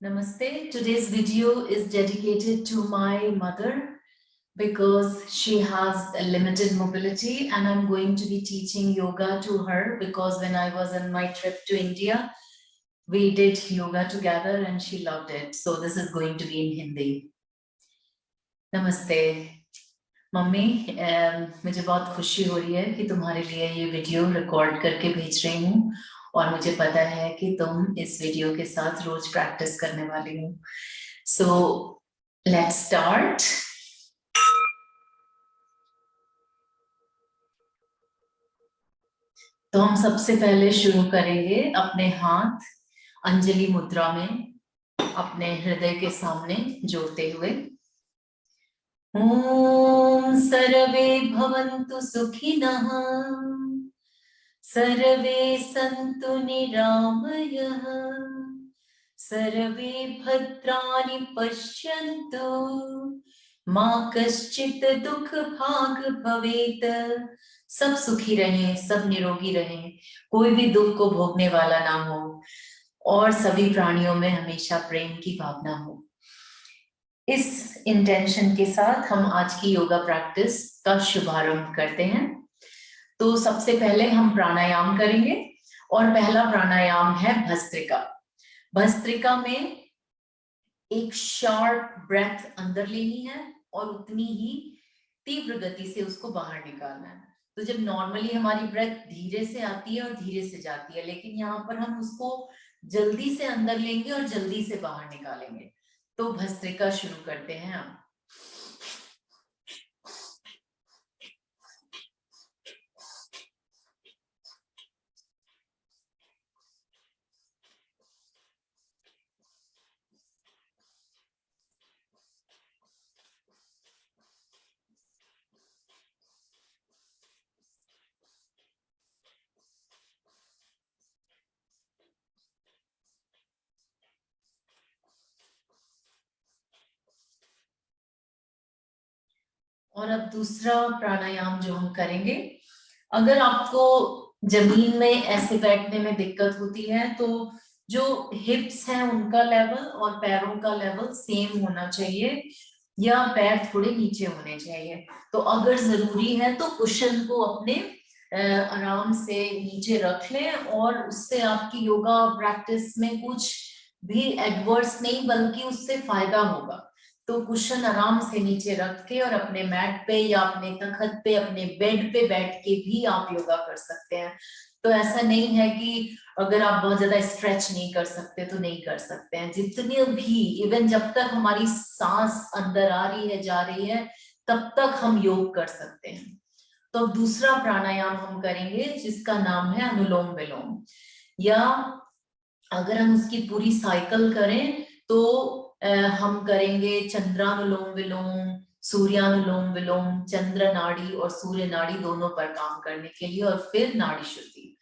Namaste. Today's video is dedicated to my mother because she has a limited mobility, and I'm going to be teaching yoga to her because when I was on my trip to India, we did yoga together and she loved it. So this is going to be in Hindi. Namaste. Mummy मुझे बहुत खुशी हो रही है कि तुम्हारे लिए ये वीडियो रिकॉर्ड करके भेज रही हूँ और मुझे पता है कि तुम इस वीडियो के साथ रोज प्रैक्टिस करने वाली हो। So let's start. तो हम सबसे पहले शुरू करेंगे अपने हाथ अंजलि मुद्रा में अपने हृदय के सामने जोड़ते हुए। ओम सर्वे भवन्तु सुखिनः सर्वे सन्तु निरामयः सर्वे भद्राणि पश्यन्तु मा कश्चित् दुख भाग भवेत्। सब सुखी रहें, सब निरोगी रहें, कोई भी दुख को भोगने वाला ना हो और सभी प्राणियों में हमेशा प्रेम की भावना हो। इस इंटेंशन के साथ हम आज की योगा प्रैक्टिस का शुभारंभ करते हैं। तो सबसे पहले हम प्राणायाम करेंगे और पहला प्राणायाम है भस्त्रिका। भस्त्रिका में एक शार्प ब्रेथ अंदर लेनी है और उतनी ही तीव्र गति से उसको बाहर निकालना है। तो जब नॉर्मली हमारी ब्रेथ धीरे से आती है और धीरे से जाती है, लेकिन यहाँ पर हम उसको जल्दी से अंदर लेंगे और जल्दी से बाहर निकालेंगे। तो भस्त्रिका शुरू करते हैं हम। और अब दूसरा प्राणायाम जो हम करेंगे, अगर आपको जमीन में ऐसे बैठने में दिक्कत होती है तो जो हिप्स हैं उनका लेवल और पैरों का लेवल सेम होना चाहिए या पैर थोड़े नीचे होने चाहिए। तो अगर जरूरी है तो कुशन को अपने आराम से नीचे रख लें और उससे आपकी योगा प्रैक्टिस में कुछ भी एडवर्स नहीं बल्कि उससे फायदा होगा। तो कुशन आराम से नीचे रख के और अपने मैट पे या अपने तखत पे अपने बेड पे बैठ के भी आप योगा कर सकते हैं। तो ऐसा नहीं है कि अगर आप बहुत ज्यादा स्ट्रेच नहीं कर सकते तो नहीं कर सकते हैं। जितने भी इवन जब तक हमारी सांस अंदर आ रही है जा रही है तब तक हम योग कर सकते हैं। तो दूसरा प्राणायाम हम करेंगे जिसका नाम है अनुलोम विलोम, या अगर हम उसकी पूरी साइकिल करें तो हम करेंगे चंद्रानुलोम विलोम, सूर्यानुलोम विलोम, चंद्र नाड़ी और सूर्य नाड़ी दोनों पर काम करने के लिए, और फिर नाड़ी शुद्धि।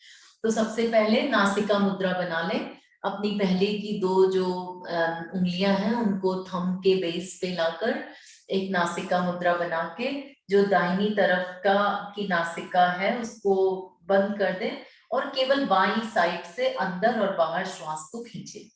तो सबसे पहले नासिका मुद्रा बना लें। अपनी पहले की दो जो उंगलियां हैं उनको थंब के बेस पे लाकर एक नासिका मुद्रा बना के जो दाहिनी तरफ का की नासिका है उसको बंद कर दें और केवल बाईं साइड से अंदर और बाहर श्वास को खींचे।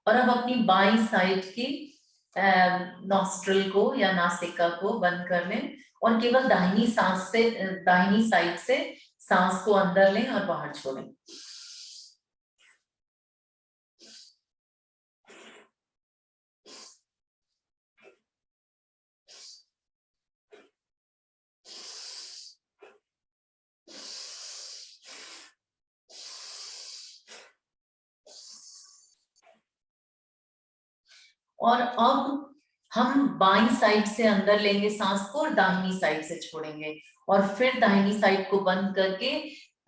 और अब अपनी बाईं साइड की नॉस्ट्रल को या नासिका को बंद कर लें और केवल दाहिनी साइड से सांस को अंदर लें और बाहर छोड़ें। और अब हम बाईं साइड से अंदर लेंगे सांस को और दाहिनी साइड से छोड़ेंगे और फिर दाहिनी साइड को बंद करके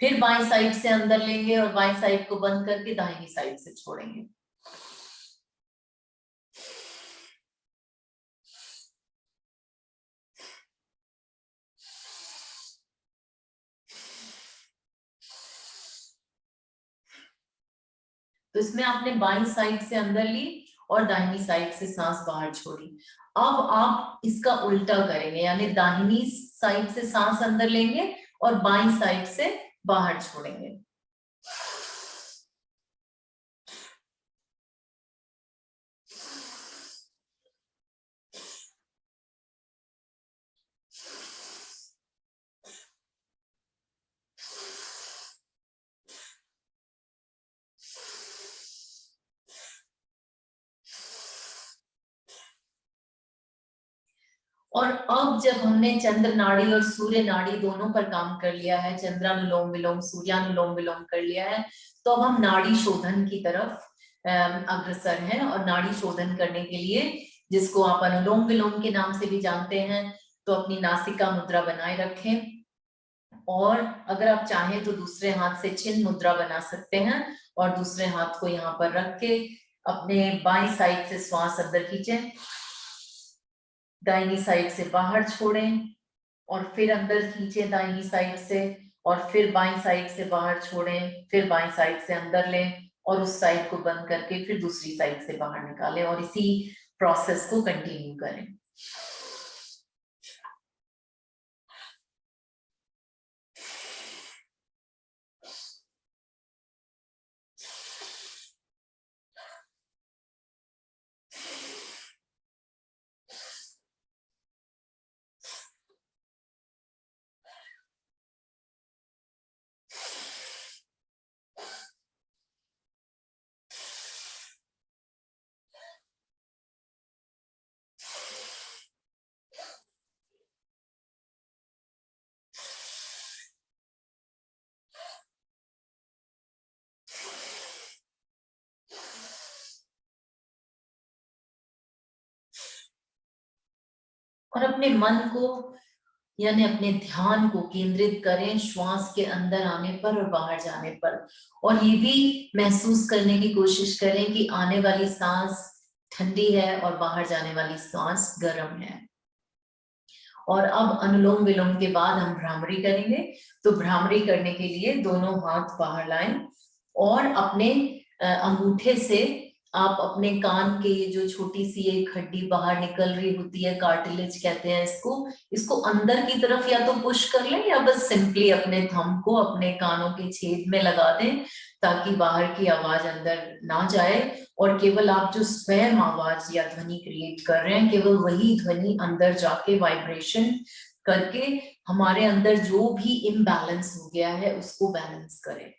फिर बाईं साइड से अंदर लेंगे और बाईं साइड को बंद करके दाहिनी साइड से छोड़ेंगे। तो इसमें आपने बाईं साइड से अंदर ली और दाहिनी साइड से सांस बाहर छोड़ी। अब आप इसका उल्टा करेंगे, यानी दाहिनी साइड से सांस अंदर लेंगे और बाईं साइड से बाहर छोड़ेंगे। और अब जब हमने चंद्र नाड़ी और सूर्य नाड़ी दोनों पर काम कर लिया है, चंद्रानुलोम विलोम सूर्यानुलोम विलोम कर लिया है, तो अब हम नाड़ी शोधन की तरफ अग्रसर हैं। और नाड़ी शोधन करने के लिए, जिसको आप अनुलोम विलोम के नाम से भी जानते हैं, तो अपनी नासिका मुद्रा बनाए रखें। और अगर आप चाहें तो दूसरे हाथ से चिन्ह मुद्रा बना सकते हैं और दूसरे हाथ को यहाँ पर रख के अपने बाईं साइड से श्वास अंदर खींचें, दाहिनी साइड से बाहर छोड़ें और फिर अंदर खींचें दाहिनी साइड से, और फिर बाईं साइड से बाहर छोड़ें, फिर बाईं साइड से अंदर लें और उस साइड को बंद करके फिर दूसरी साइड से बाहर निकालें, और इसी प्रोसेस को कंटिन्यू करें। और अपने मन को, यानी अपने ध्यान को केंद्रित करें श्वास के अंदर आने पर और बाहर जाने पर, और ये भी महसूस करने की कोशिश करें कि आने वाली सांस ठंडी है और बाहर जाने वाली सांस गर्म है। और अब अनुलोम विलोम के बाद हम भ्रामरी करेंगे। तो भ्रामरी करने के लिए दोनों हाथ बाहर लाएं और अपने अंगूठे से आप अपने कान के जो छोटी सी एक हड्डी बाहर निकल रही होती है, कार्टिलेज कहते हैं इसको अंदर की तरफ या तो पुश कर लें या बस सिंपली अपने थंब को अपने कानों के छेद में लगा दें, ताकि बाहर की आवाज अंदर ना जाए और केवल आप जो स्वयं आवाज या ध्वनि क्रिएट कर रहे हैं, केवल वही ध्वनि अंदर जाके वाइब्रेशन करके हमारे अंदर जो भी इम्बैलेंस हो गया है उसको बैलेंस करें।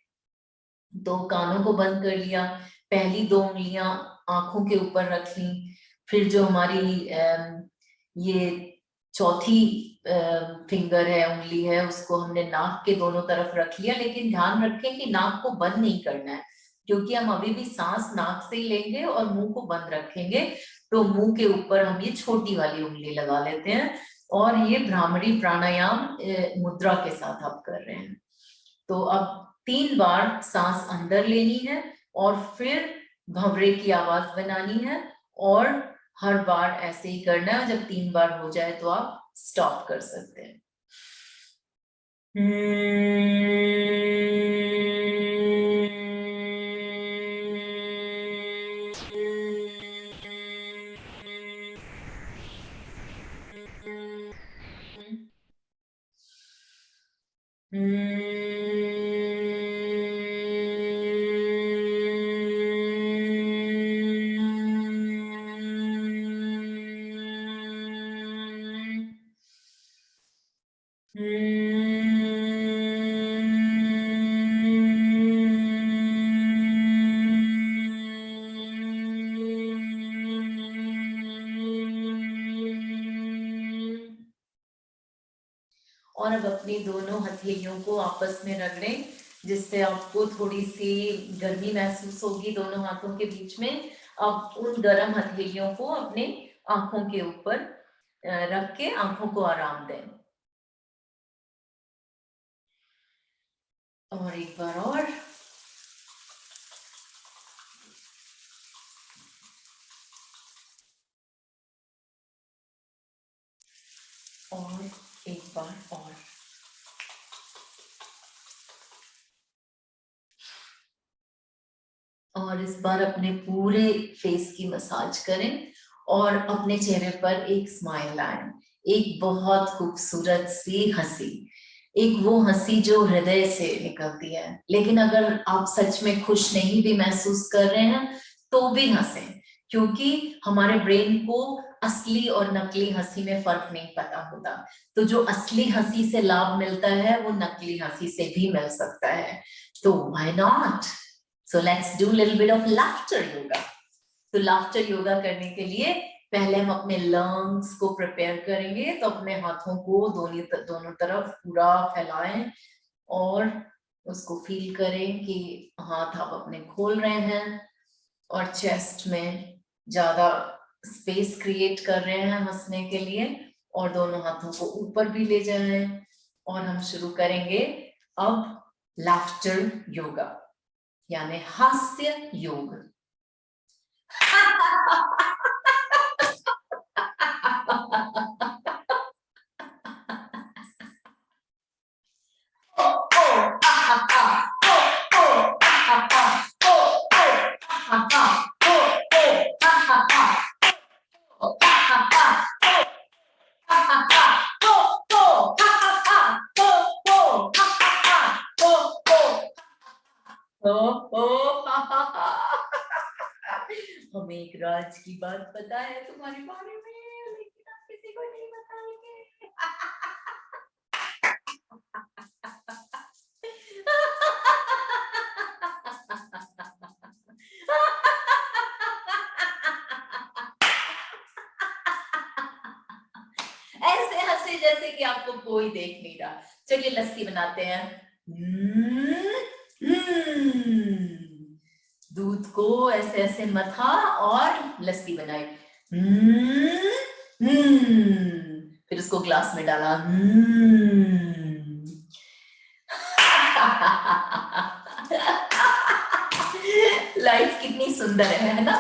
तो कानों को बंद कर लिया, पहली 2 उंगलियां आंखों के ऊपर रख ली, फिर जो हमारी ये चौथी फिंगर है, उंगली है, उसको हमने नाक के दोनों तरफ रख लिया। लेकिन ध्यान रखें कि नाक को बंद नहीं करना है, क्योंकि हम अभी भी सांस नाक से ही लेंगे और मुंह को बंद रखेंगे। तो मुंह के ऊपर हम ये छोटी वाली उंगली लगा लेते हैं और ये भ्रामरी प्राणायाम मुद्रा के साथ आप कर रहे हैं। तो अब 3 बार सांस अंदर लेनी है और फिर भंवरे की आवाज बनानी है, और हर बार ऐसे ही करना है। जब 3 बार हो जाए तो आप स्टॉप कर सकते हैं। और अब अपनी दोनों हथेलियों को आपस में रगड़ें, जिससे आपको थोड़ी सी गर्मी महसूस होगी दोनों हाथों के बीच में। अब उन गर्म हथेलियों को अपने आंखों के ऊपर रख के आंखों को आराम दें। और एक बार और एक बार और और इस बार अपने पूरे फेस की मसाज करें और अपने चेहरे पर एक स्माइल लाएं, एक बहुत खूबसूरत सी हंसी, एक वो हंसी जो हृदय से निकलती है। लेकिन अगर आप सच में खुश नहीं भी महसूस कर रहे हैं तो भी हंसें, क्योंकि हमारे ब्रेन को असली और नकली हंसी में फर्क नहीं पता होता। तो जो असली हंसी से लाभ मिलता है वो नकली हंसी से भी मिल सकता है। तो why not? So let's do little bit of laughter yoga. तो लाफ्टर योगा करने के लिए पहले हम अपने लंग्स को प्रिपेयर करेंगे। तो अपने हाथों को दोनों तरफ पूरा फैलाएं और उसको फील करें कि हाथ आप अपने खोल रहे हैं और चेस्ट में ज्यादा स्पेस क्रिएट कर रहे हैं हंसने के लिए, और दोनों हाथों को ऊपर भी ले जाएं। और हम शुरू करेंगे अब लाफ्टर योगा, यानी हास्य योग। हमें एक राज की बात पता है तुम्हारे बारे में, लेकिन हम किसी को नहीं बताएंगे। ऐसे हंसे जैसे कि आपको कोई देख नहीं रहा। चलिए लस्सी बनाते हैं। दूध को ऐसे ऐसे मथा और लस्सी बनाई। फिर उसको ग्लास में डाला। लाइफ कितनी सुंदर है ना?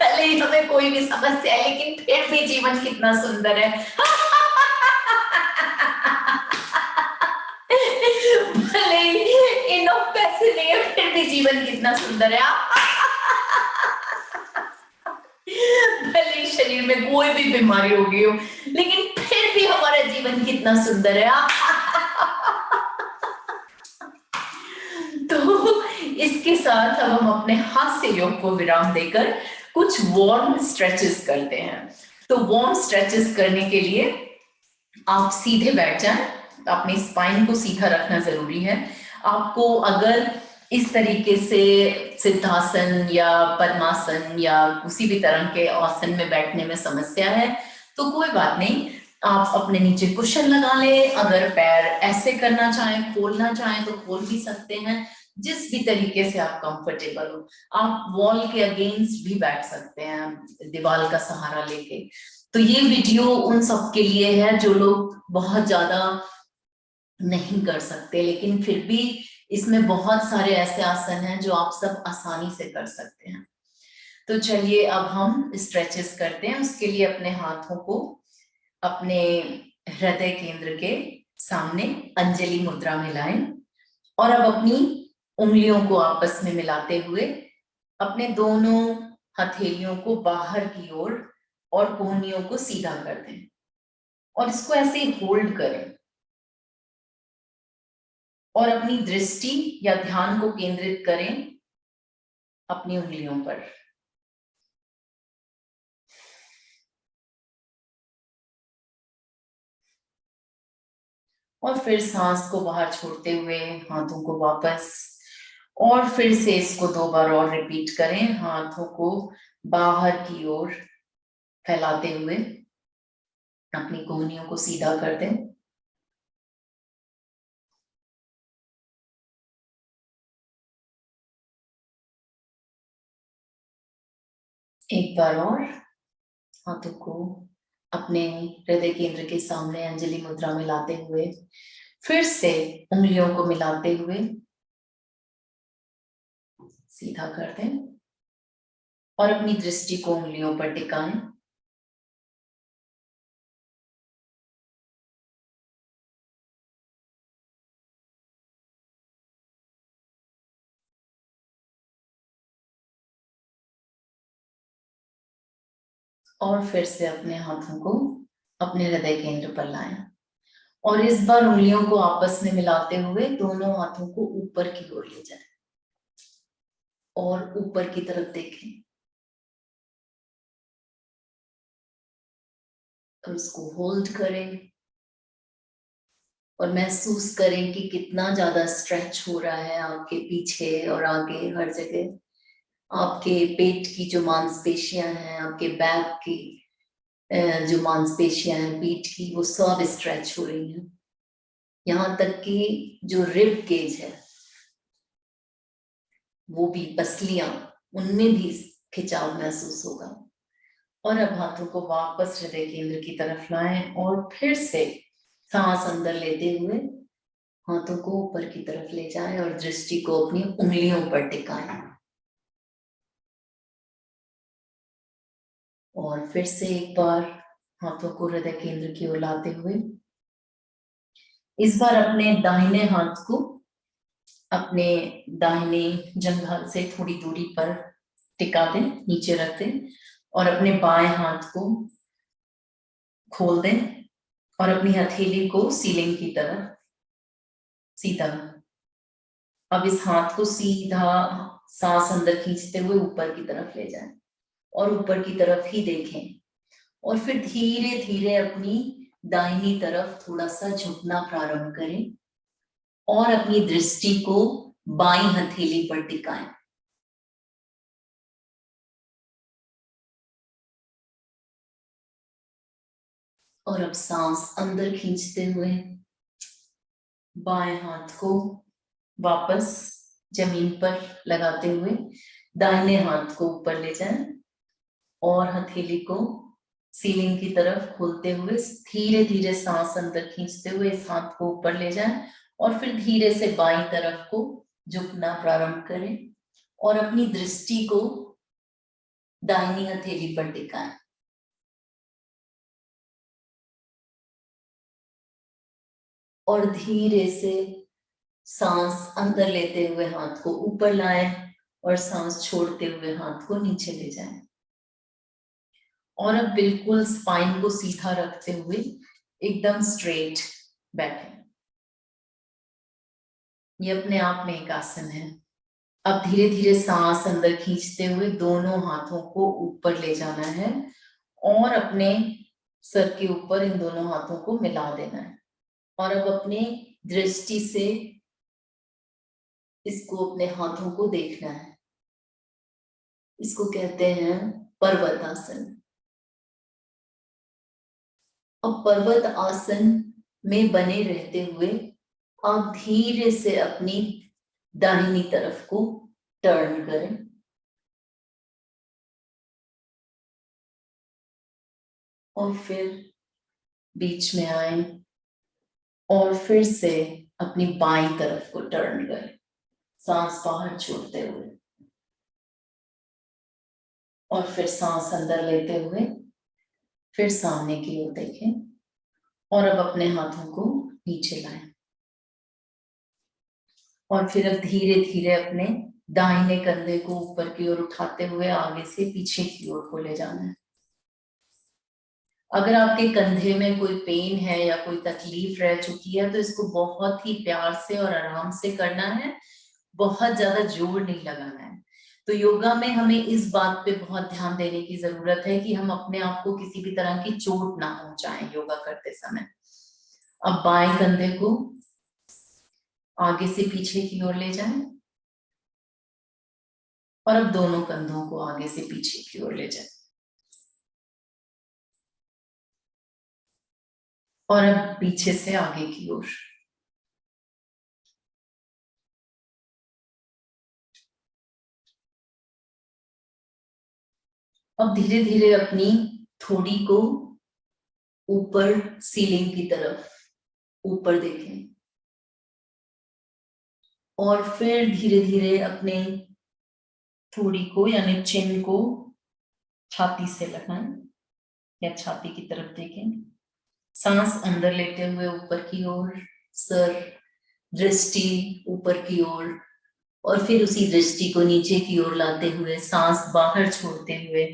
भले ही हमें कोई भी समस्या है, लेकिन फिर भी जीवन कितना सुंदर है। भले ही इनफ पैसे नहीं है, फिर भी जीवन कितना सुंदर है। भले ही शरीर में कोई भी बीमारी हो गई हो, लेकिन फिर भी हमारा जीवन कितना सुंदर है। तो इसके साथ अब हम अपने हास्य योग को विराम देकर कुछ वार्म स्ट्रेचेस करते हैं। तो वार्म स्ट्रेचेस करने के लिए आप सीधे बैठ जाएं। अपनी स्पाइन को सीधा रखना जरूरी है। आपको अगर इस तरीके से सिद्धासन या पद्मासन या किसी भी तरह के आसन में बैठने में समस्या है तो कोई बात नहीं, आप अपने नीचे कुशन लगा लें। अगर पैर ऐसे करना चाहें, खोलना चाहें तो खोल भी सकते हैं, जिस भी तरीके से आप कंफर्टेबल हो। आप वॉल के अगेंस्ट भी बैठ सकते हैं, दीवार का सहारा लेके। तो ये वीडियो उन सब के लिए है जो लोग बहुत ज्यादा नहीं कर सकते, लेकिन फिर भी इसमें बहुत सारे ऐसे आसन हैं जो आप सब आसानी से कर सकते हैं। तो चलिए अब हम स्ट्रेचेस करते हैं। उसके लिए अपने हाथों को अपने हृदय केंद्र के सामने अंजलि मुद्रा में लाएं और अब अपनी उंगलियों को आपस में मिलाते हुए अपने दोनों हथेलियों को बाहर की ओर और कोहनियों को सीधा कर दें और इसको ऐसे होल्ड करें और अपनी दृष्टि या ध्यान को केंद्रित करें अपनी उंगलियों पर। और फिर सांस को बाहर छोड़ते हुए हाथों को वापस, और फिर से इसको 2 बार और रिपीट करें। हाथों को बाहर की ओर फैलाते हुए अपनी कोहनियों को सीधा कर दें। एक बार और हाथों को अपने हृदय केंद्र के सामने अंजलि मुद्रा में लाते हुए फिर से उंगलियों को मिलाते हुए सीधा कर दें और अपनी दृष्टि को उंगलियों पर टिकाएं। और फिर से अपने हाथों को अपने हृदय केंद्र पर लाएं और इस बार उंगलियों को आपस में मिलाते हुए दोनों हाथों को ऊपर की ओर ले जाएं और ऊपर की तरफ देखें और उसको होल्ड करें और महसूस करें कि कितना ज्यादा स्ट्रेच हो रहा है आपके पीछे और आगे हर जगह। आपके पेट की जो मांसपेशियां हैं, आपके बैक की जो मांसपेशियां हैं पीठ की, वो सब स्ट्रेच हो रही हैं। यहाँ तक कि जो रिब केज है वो भी, पसलियां, उनमें भी खिंचाव महसूस होगा। और अब हाथों को वापस हृदय केंद्र की तरफ लाएं और फिर से सांस अंदर लेते हुए हाथों को ऊपर की तरफ ले जाएं और दृष्टि को अपनी उंगलियों पर टिकाएं। और फिर से एक बार हाथों को हृदय केंद्र की ओर लाते हुए इस बार अपने दाहिने हाथ को अपने दाहिने जंघा से थोड़ी दूरी पर टिका दें, नीचे रख दें और अपने बाएं हाथ को खोल दें और अपनी हथेली को सीलिंग की तरफ सीधा। अब इस हाथ को सीधा सांस अंदर खींचते हुए ऊपर की तरफ ले जाएं और ऊपर की तरफ ही देखें और फिर धीरे धीरे अपनी दाहिनी तरफ थोड़ा सा झुकना प्रारंभ करें और अपनी दृष्टि को बाईं हथेली पर टिकाएं। और अब सांस अंदर खींचते हुए बाएं हाथ को वापस जमीन पर लगाते हुए दाहिने हाथ को ऊपर ले जाएं और हथेली को सीलिंग की तरफ खोलते हुए धीरे धीरे सांस अंदर खींचते हुए इस हाथ को ऊपर ले जाएं और फिर धीरे से बाईं तरफ को झुकना प्रारंभ करें और अपनी दृष्टि को दाहिनी हथेली पर टिकाएं। और धीरे से सांस अंदर लेते हुए हाथ को ऊपर लाएं और सांस छोड़ते हुए हाथ को नीचे ले जाएं। और अब बिल्कुल स्पाइन को सीधा रखते हुए एकदम स्ट्रेट बैठे। ये अपने आप में एक आसन है। अब धीरे धीरे सांस अंदर खींचते हुए दोनों हाथों को ऊपर ले जाना है और अपने सर के ऊपर इन दोनों हाथों को मिला देना है और अब अपनी दृष्टि से इसको, अपने हाथों को देखना है। इसको कहते हैं पर्वत आसन। अब पर्वत आसन में बने रहते हुए आप धीरे से अपनी दाहिनी तरफ को टर्न करें और फिर बीच में आए और फिर से अपनी बाईं तरफ को टर्न करें, सांस बाहर छोड़ते हुए और फिर सांस अंदर लेते हुए फिर सामने की ओर देखें और अब अपने हाथों को नीचे लाएं और फिर अब धीरे धीरे अपने दाहिने कंधे को ऊपर की ओर उठाते हुए आगे से पीछे की ओर को ले जाना है। अगर आपके कंधे में कोई पेन है या कोई तकलीफ रह चुकी है तो इसको बहुत ही प्यार से और आराम से करना है, बहुत ज्यादा जोर नहीं लगाना है। तो योगा में हमें इस बात पे बहुत ध्यान देने की जरूरत है कि हम अपने आप को किसी भी तरह की चोट ना पहुंचाएं योगा करते समय। अब बाएं कंधे को आगे से पीछे की ओर ले जाएं और अब दोनों कंधों को आगे से पीछे की ओर ले जाएं और अब पीछे से आगे की ओर। अब धीरे धीरे अपनी थोड़ी को ऊपर सीलिंग की तरफ ऊपर देखें और फिर धीरे धीरे अपने थोड़ी को यानी चिन को छाती से लगाएं या छाती की तरफ देखें। सांस अंदर लेते हुए ऊपर की ओर, सर, दृष्टि ऊपर की ओर और फिर उसी दृष्टि को नीचे की ओर लाते हुए सांस बाहर छोड़ते हुए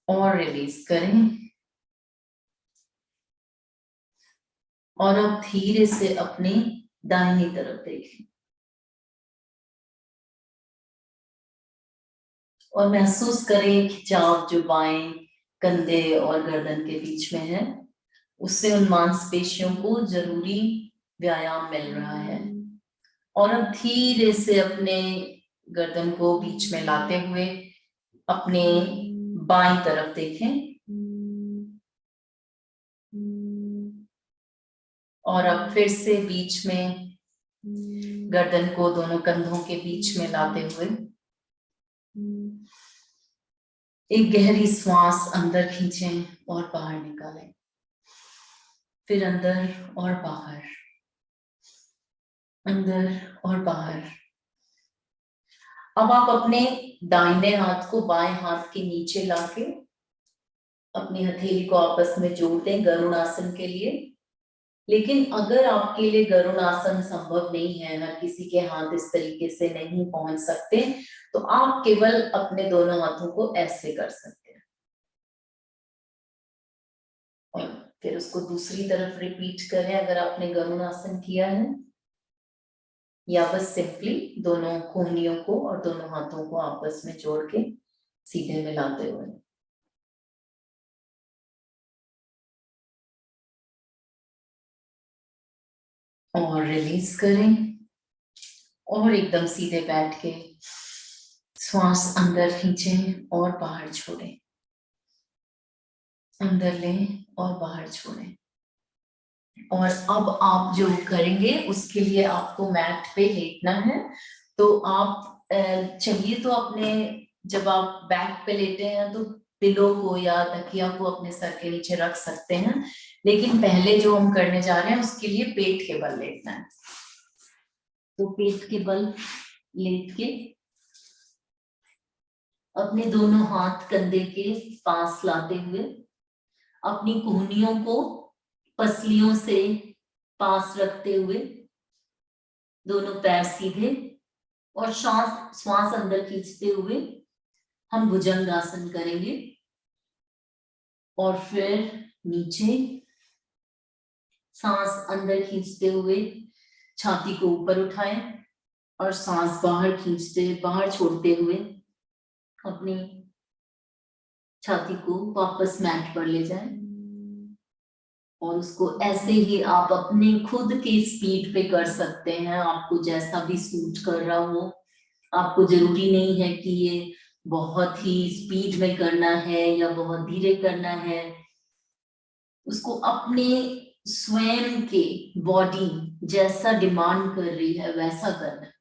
और रिलीज करें। और अब धीरे से अपनी दाहिनी तरफ देखें और महसूस करें खिंचाव जो बाएं कंधे और गर्दन के बीच में है, उससे उन मांसपेशियों को जरूरी व्यायाम मिल रहा है। और अब धीरे से अपने गर्दन को बीच में लाते हुए अपने बाईं तरफ देखें और अब फिर से बीच में गर्दन को दोनों कंधों के बीच में लाते हुए एक गहरी श्वास अंदर खींचें और बाहर निकालें, फिर अंदर और बाहर, अंदर और बाहर। अब आप अपने दाहिने हाथ को बाएं हाथ के नीचे लाके अपनी हथेली को आपस में जोड़ दें गरुड़ आसन के लिए। लेकिन अगर आपके लिए गरुड़ आसन संभव नहीं है, हर किसी के हाथ इस तरीके से नहीं पहुंच सकते, तो आप केवल अपने दोनों हाथों को ऐसे कर सकते हैं और फिर उसको दूसरी तरफ रिपीट करें अगर आपने गरुड़ आसन किया है, या बस सिंपली दोनों कोहनियों को और दोनों हाथों को आपस में जोड़ के सीधे मिलाते हुए। और रिलीज करें और एकदम सीधे बैठ के श्वास अंदर खींचें और बाहर छोड़ें, अंदर लें और बाहर छोड़ें। और अब आप जो करेंगे उसके लिए आपको मैट पे लेटना है। तो आप चाहिए तो अपने जब आप बैक पे लेटे हैं तो पिलो को या तकिया को अपने सर के नीचे रख सकते हैं, लेकिन पहले जो हम करने जा रहे हैं उसके लिए पेट के बल लेटना है। तो पेट के बल लेट के अपने दोनों हाथ कंधे के पास लाते हुए अपनी कोहनियों को पसलियों से पास रखते हुए दोनों पैर सीधे और श्वास अंदर खींचते हुए हम भुजंगासन करेंगे। और फिर नीचे सांस अंदर खींचते हुए छाती को ऊपर उठाएं और सांस बाहर छोड़ते हुए अपनी छाती को वापस मैट पर ले जाएं। और उसको ऐसे ही आप अपने खुद की स्पीड पे कर सकते हैं, आपको जैसा भी सूट कर रहा हो। आपको जरूरी नहीं है कि ये बहुत ही स्पीड में करना है या बहुत धीरे करना है, उसको अपने स्वयं के बॉडी जैसा डिमांड कर रही है वैसा करना है।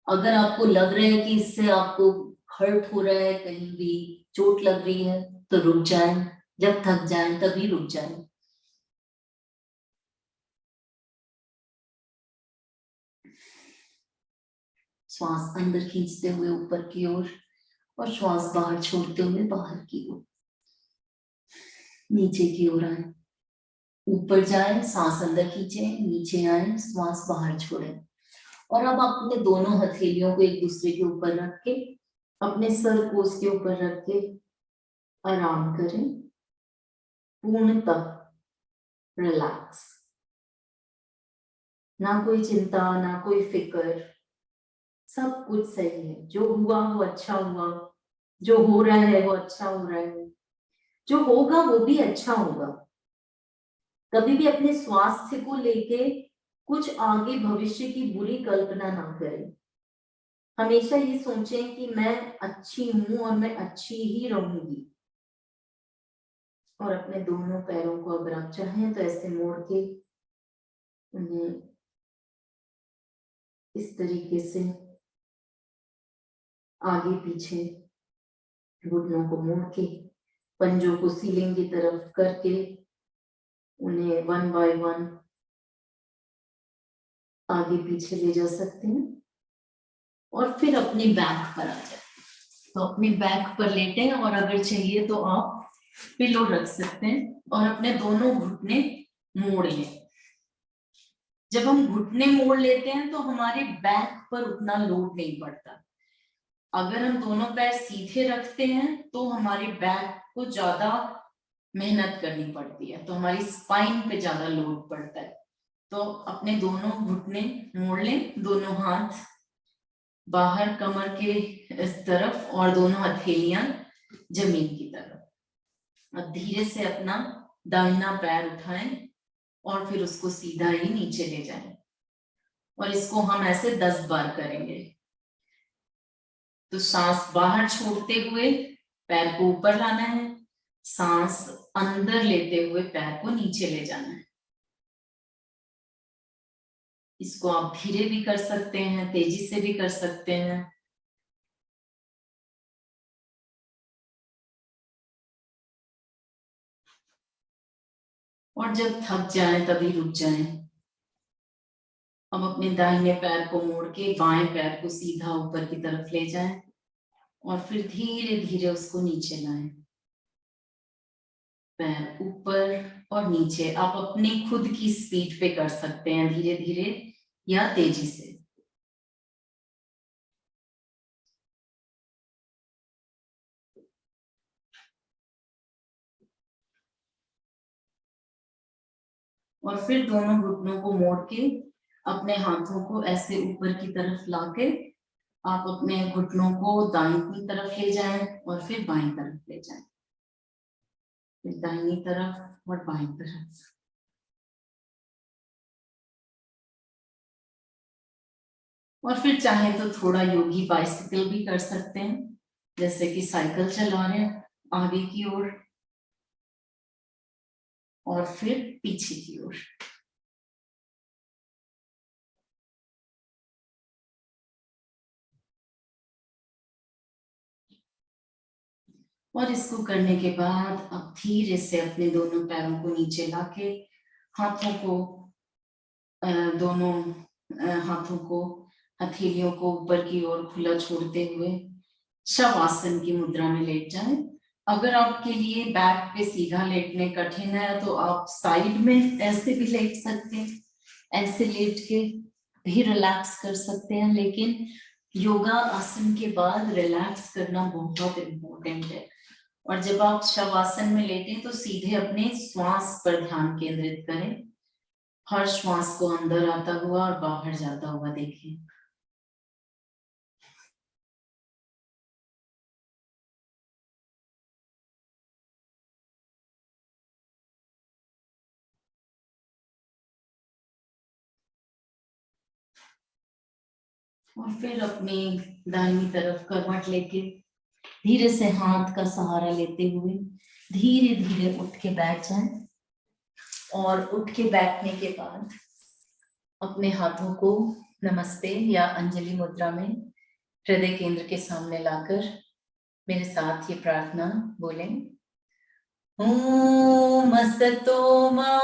अगर आपको लग रहा है कि इससे आपको हर्ट हो रहा है, कहीं भी चोट लग रही है, तो रुक जाए, जब थक जाए तभी रुक जाए। श्वास अंदर खींचते हुए ऊपर की ओर और श्वास बाहर छोड़ते हुए बाहर की ओर, नीचे की ओर आए, ऊपर जाए, सांस अंदर खींचे, नीचे आए, श्वास बाहर छोड़े। और अब आप अपने दोनों हथेलियों को एक दूसरे के ऊपर रख के अपने सर को उसके ऊपर रख के आराम करें, पूर्णतः रिलैक्स, ना कोई चिंता ना कोई फिक्र, सब कुछ सही है। जो हुआ वो अच्छा हुआ, जो हो रहा है वो अच्छा हो रहा है, जो होगा वो भी अच्छा होगा। कभी भी अपने स्वास्थ्य को लेके कुछ आगे भविष्य की बुरी कल्पना ना करें। हमेशा ये सोचें कि मैं अच्छी हूं और मैं अच्छी ही रहूंगी। और अपने दोनों पैरों को अगर आप चाहें तो ऐसे मोड़ के उन्हें इस तरीके से आगे पीछे घुटनों को मोड़ के पंजों को सीलिंग की तरफ करके उन्हें 1 बाय 1 आगे पीछे ले जा सकते हैं। और फिर अपने बैक पर आ जाए, तो अपने बैक पर लेटें और अगर चाहिए तो आप पिलो रख सकते हैं और अपने दोनों घुटने मोड़ लें। जब हम घुटने मोड़ लेते हैं तो हमारे बैक पर उतना लोड नहीं पड़ता। अगर हम दोनों पैर सीधे रखते हैं तो हमारे बैक को ज्यादा मेहनत करनी पड़ती है, तो हमारी स्पाइन पे ज्यादा लोड पड़ता है। तो अपने दोनों घुटने मोड़ लें, दोनों हाथ बाहर कमर के इस तरफ और दोनों हथेलियां जमीन की तरफ। अब धीरे से अपना दाहिना पैर उठाएं और फिर उसको सीधा ही नीचे ले जाएं, और इसको हम ऐसे 10 बार करेंगे। तो सांस बाहर छोड़ते हुए पैर को ऊपर लाना है, सांस अंदर लेते हुए पैर को नीचे ले जाना है। इसको आप धीरे भी कर सकते हैं, तेजी से भी कर सकते हैं। और जब थक जाए तभी रुक जाए। अब अपने दाहिने पैर को मोड़ के बाएं पैर को सीधा ऊपर की तरफ ले जाएं और फिर धीरे धीरे उसको नीचे लाएं। पैर ऊपर और नीचे आप अपनी खुद की स्पीड पे कर सकते हैं, धीरे धीरे या तेजी से। और फिर दोनों घुटनों को मोड़ के अपने हाथों को ऐसे ऊपर की तरफ लाके आप अपने घुटनों को दाहिनी तरफ ले जाएं और फिर बाईं तरफ ले जाएं, फिर दाहिनी तरफ और बाईं तरफ। और फिर चाहे तो थोड़ा योगी बाइसिकल भी कर सकते हैं, जैसे कि साइकिल चला रहे हैं आगे की ओर और फिर पीछे की ओर। और इसको करने के बाद अब धीरे से अपने दोनों पैरों को नीचे लाके हाथों को दोनों हाथों को हथेलियों को ऊपर की ओर खुला छोड़ते हुए शवासन की मुद्रा में लेट जाएं। अगर आपके लिए बैक पे सीधा लेटने कठिन है तो आप साइड में ऐसे भी लेट सकते हैं, ऐसे लेट के भी रिलैक्स कर सकते हैं। लेकिन योगा आसन के बाद रिलैक्स करना बहुत इम्पोर्टेंट है। और जब आप शवासन में लेटें तो सीधे अपने श्वास पर ध्यान केंद्रित करें। हर श्वास को अंदर आता हुआ और बाहर जाता हुआ देखें। और फिर अपनी दाहिनी तरफ करवट लेके धीरे से हाथ का सहारा लेते हुए धीरे धीरे उठ के बैठ जाएं। और उठ के बैठने के बाद अपने हाथों को नमस्ते या अंजलि मुद्रा में हृदय केंद्र के सामने लाकर मेरे साथ ये प्रार्थना बोलें। ओम असतो मा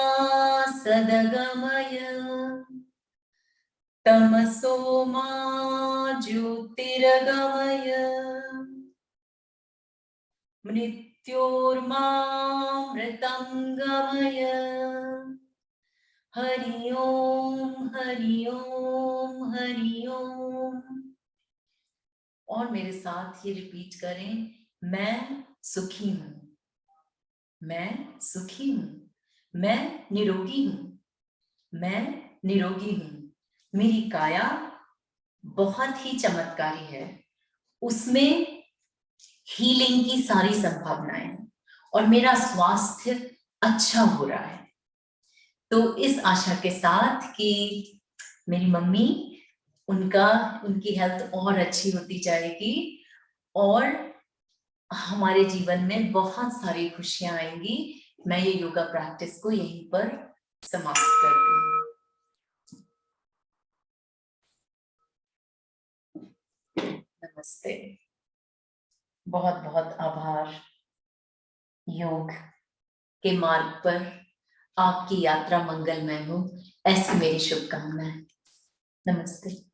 सद्गमय तमसो मा ज्योतिर्गमय मृत्योर्मामृतंगमय हरि ओम हरि ओम हरि ओम। और मेरे साथ ये रिपीट करें, मैं सुखी हूं, मैं सुखी हूं, मैं निरोगी हूं, मैं निरोगी हूं। मेरी काया बहुत ही चमत्कारी है, उसमें हीलिंग की सारी संभावनाएं हैं और मेरा स्वास्थ्य अच्छा हो रहा है। तो इस आशा के साथ कि मेरी मम्मी उनकी हेल्थ और अच्छी होती जाएगी और हमारे जीवन में बहुत सारी खुशियां आएंगी, मैं ये योगा प्रैक्टिस को यहीं पर समाप्त करती हूँ। नमस्ते, बहुत बहुत आभार। योग के मार्ग पर आपकी यात्रा मंगलमय हो, ऐसी मेरी शुभकामनाएं। नमस्ते।